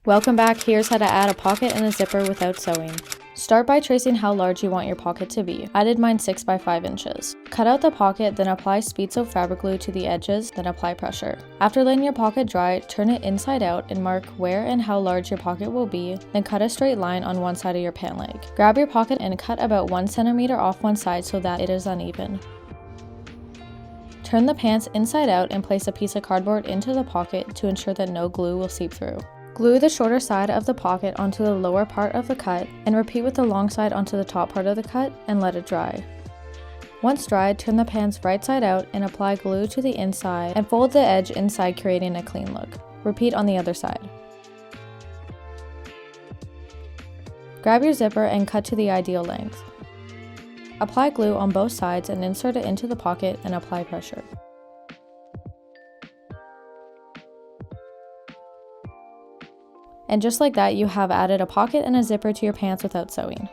Welcome back. Here's how to add a pocket and a zipper without sewing. Start by tracing how large you want your pocket to be. I did mine 6 by 5 inches. Cut out the pocket, then apply speedsew fabric glue to the edges, then apply pressure. After letting your pocket dry, turn it inside out and mark where and how large your pocket will be, then cut a straight line on one side of your pant leg. Grab your pocket and cut about 1 centimeter off one side so that it is uneven. Turn the pants inside out and place a piece of cardboard into the pocket to ensure that no glue will seep through. Glue the shorter side of the pocket onto the lower part of the cut and repeat with the long side onto the top part of the cut and let it dry. Once dried, turn the pants right side out and apply glue to the inside and fold the edge inside, creating a clean look. Repeat on the other side. Grab your zipper and cut to the ideal length. Apply glue on both sides and insert it into the pocket and apply pressure. And just like that, you have added a pocket and a zipper to your pants without sewing.